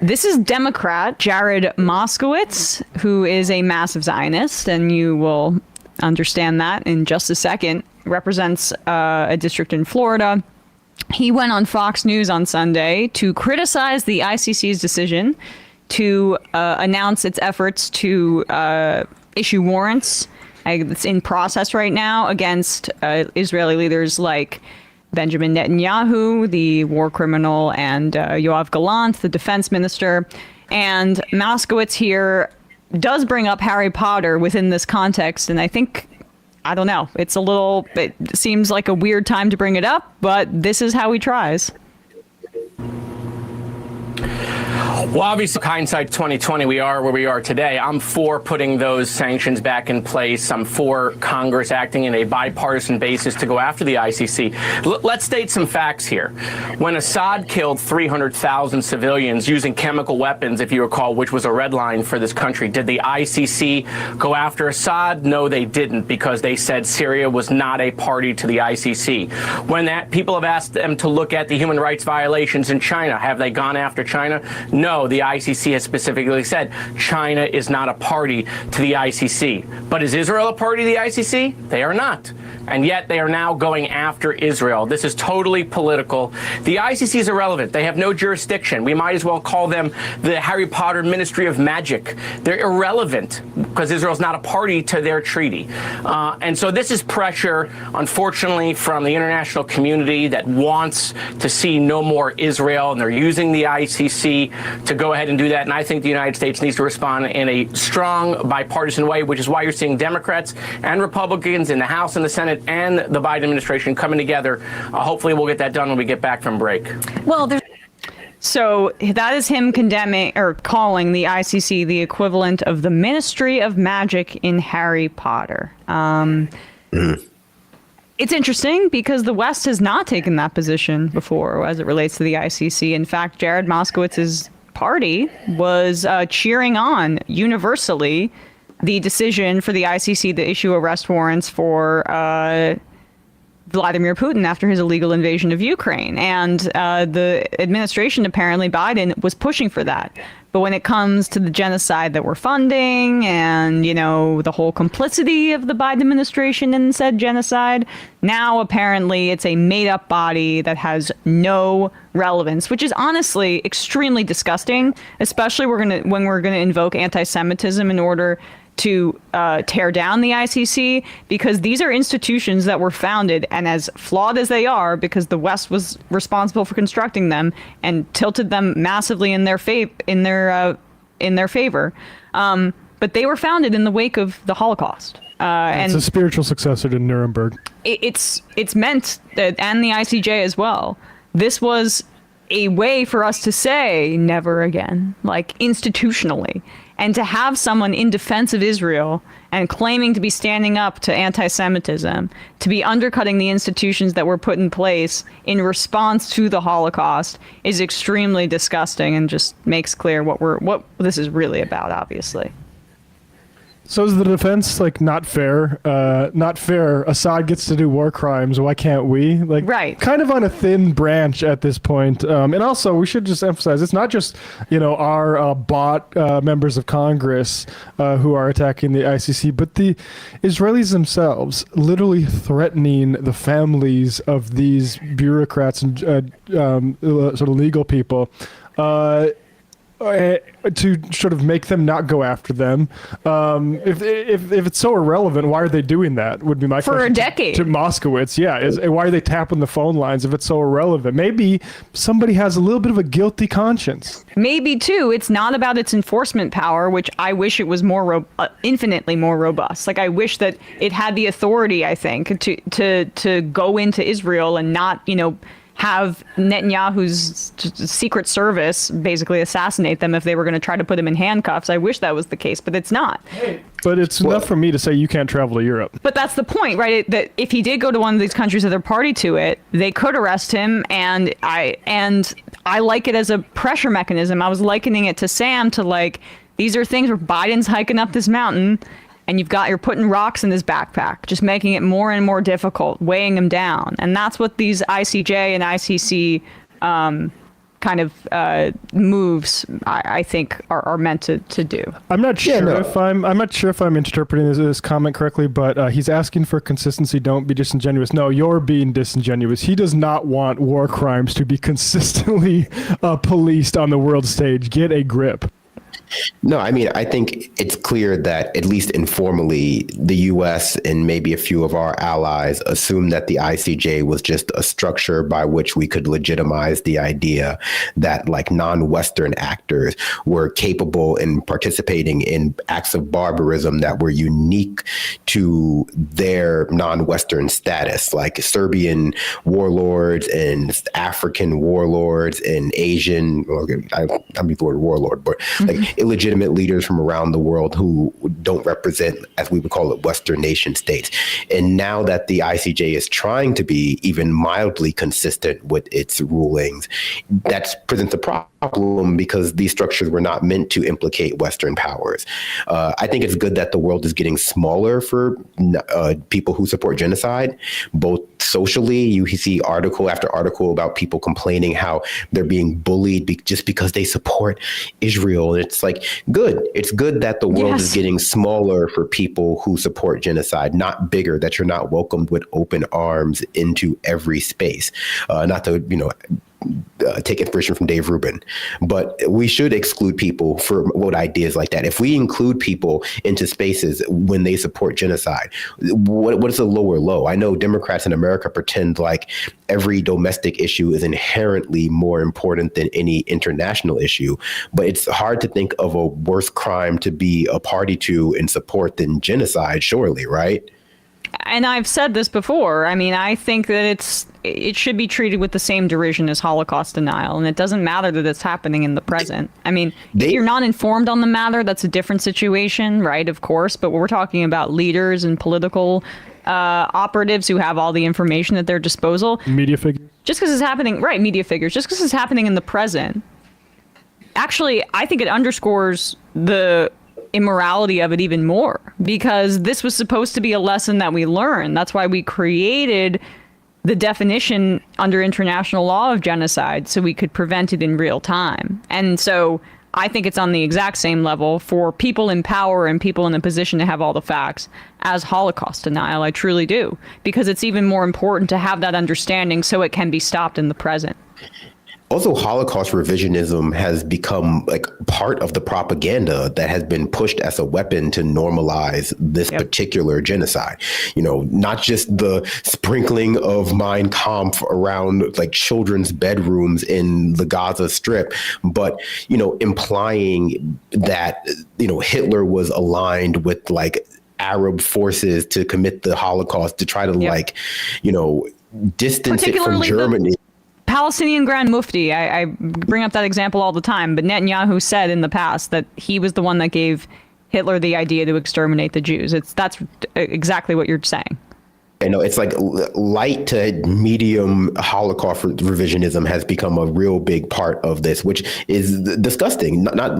This is Democrat Jared Moskowitz, who is a massive Zionist, and you will understand that in just a second, represents a district in Florida. He went on Fox News on Sunday to criticize the ICC's decision to announce its efforts to issue warrants. It's in process right now against Israeli leaders like Benjamin Netanyahu, the war criminal, and Yoav Gallant, the defense minister. And Moskowitz here does bring up Harry Potter within this context. And I think, I don't know, it seems like a weird time to bring it up, but this is how he tries. Well, obviously, hindsight 2020, we are where we are today. I'm for putting those sanctions back in place. I'm for Congress acting in a bipartisan basis to go after the ICC. Let's state some facts here. When Assad killed 300,000 civilians using chemical weapons, if you recall, which was a red line for this country, did the ICC go after Assad? No, they didn't, because they said Syria was not a party to the ICC. When people have asked them to look at the human rights violations in China, have they gone after China? No, the ICC has specifically said China is not a party to the ICC. But is Israel a party to the ICC? They are not. And yet they are now going after Israel. This is totally political. The ICC is irrelevant. They have no jurisdiction. We might as well call them the Harry Potter Ministry of Magic. They're irrelevant because Israel's not a party to their treaty. And so this is pressure, unfortunately, from the international community that wants to see no more Israel, and they're using the ICC to go ahead and do that. And I think the United States needs to respond in a strong bipartisan way, which is why you're seeing Democrats and Republicans in the House and the Senate and the Biden administration coming together. Hopefully we'll get that done when we get back from break. Well, so that is him condemning or calling the ICC the equivalent of the Ministry of Magic in Harry Potter. It's interesting because the West has not taken that position before as it relates to the ICC. In fact, Jared Moskowitz's party was cheering on universally the decision for the ICC to issue arrest warrants for Vladimir Putin after his illegal invasion of Ukraine. And the administration, apparently Biden, was pushing for that. But when it comes to the genocide that we're funding and, you know, the whole complicity of the Biden administration in said genocide, now apparently it's a made-up body that has no relevance, which is honestly extremely disgusting, especially when we're gonna invoke anti-Semitism in order to tear down the ICC, because these are institutions that were founded, and as flawed as they are, because the West was responsible for constructing them and tilted them massively in their favor. But they were founded in the wake of the Holocaust. It's a spiritual successor to Nuremberg. It's meant that, and the ICJ as well. This was a way for us to say never again, like institutionally. And to have someone in defense of Israel and claiming to be standing up to anti-Semitism, to be undercutting the institutions that were put in place in response to the Holocaust is extremely disgusting and just makes clear what this is really about, obviously. So is the defense not fair? Not fair. Assad gets to do war crimes. Why can't we? Right. Kind of on a thin branch at this point. And also, we should just emphasize it's not just our bot members of Congress who are attacking the ICC, but the Israelis themselves, literally threatening the families of these bureaucrats and sort of legal people. To sort of make them not go after them. If it's so irrelevant, why are they doing that? Would be my question. For a decade. To Moskowitz, yeah. Why are they tapping the phone lines if it's so irrelevant? Maybe somebody has a little bit of a guilty conscience. Maybe, too. It's not about its enforcement power, which I wish it was more infinitely more robust. I wish that it had the authority, I think, to go into Israel and not, have Netanyahu's Secret Service basically assassinate them if they were going to try to put him in handcuffs. I wish that was the case, but it's not. But it's enough for me to say you can't travel to Europe. But that's the point, right? That if he did go to one of these countries that are party to it, they could arrest him, and I like it as a pressure mechanism. I was likening it to Sam to these are things where Biden's hiking up this mountain, and you're putting rocks in his backpack, just making it more and more difficult, weighing him down. And that's what these ICJ and ICC kind of moves I think are meant to do. I'm not sure if I'm interpreting this comment correctly, but he's asking for consistency. Don't be disingenuous. No, you're being disingenuous. He does not want war crimes to be consistently policed on the world stage. Get a grip. No, I mean, I think it's clear that at least informally, the U.S. and maybe a few of our allies assumed that the ICJ was just a structure by which we could legitimize the idea that like non-Western actors were capable in participating in acts of barbarism that were unique to their non-Western status, like Serbian warlords and African warlords and Asian, I don't use the word warlord, but like illegitimate leaders from around the world who don't represent, as we would call it, Western nation states. And now that the ICJ is trying to be even mildly consistent with its rulings, that presents a problem because these structures were not meant to implicate Western powers. I think it's good that the world is getting smaller for people who support genocide, both socially. You see article after article about people complaining how they're being bullied just because they support Israel. And it's like, good. It's good that the world is getting smaller for people who support genocide, not bigger, that you're not welcomed with open arms into every space. Not to, take inspiration from Dave Rubin, but we should exclude people for what ideas like that. If we include people into spaces when they support genocide, what is the lower low? I know Democrats in America pretend like every domestic issue is inherently more important than any international issue, but it's hard to think of a worse crime to be a party to and support than genocide, surely, right? And I've said this before. I mean, I think that it should be treated with the same derision as Holocaust denial. And it doesn't matter that it's happening in the present. I mean, if you're not informed on the matter, that's a different situation, right? Of course. But we're talking about leaders and political operatives who have all the information at their disposal. Media figures. Just because it's happening, right, media figures, just because it's happening in the present. Actually, I think it underscores the immorality of it even more, because this was supposed to be a lesson that we learn. That's why we created the definition under international law of genocide, so we could prevent it in real time. And so I think it's on the exact same level for people in power and people in a position to have all the facts as Holocaust denial. I truly do, because it's even more important to have that understanding so it can be stopped in the present. Also, Holocaust revisionism has become like part of the propaganda that has been pushed as a weapon to normalize this particular genocide. Not just the sprinkling of Mein Kampf around like children's bedrooms in the Gaza Strip, but, implying that, Hitler was aligned with like Arab forces to commit the Holocaust, to try to distance it from Germany. Palestinian Grand Mufti, I bring up that example all the time, but Netanyahu said in the past that he was the one that gave Hitler the idea to exterminate the Jews. That's exactly what you're saying. It's like light to medium Holocaust revisionism has become a real big part of this, which is disgusting. Not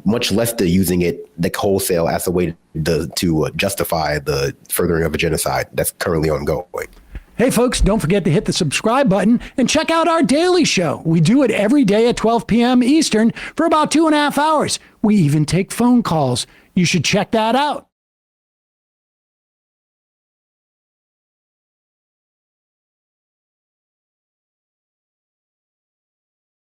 much less to using it like wholesale as a way to justify the furthering of a genocide that's currently ongoing. Hey, folks, don't forget to hit the subscribe button and check out our daily show. We do it every day at 12 p.m. Eastern for about 2.5 hours. We even take phone calls. You should check that out.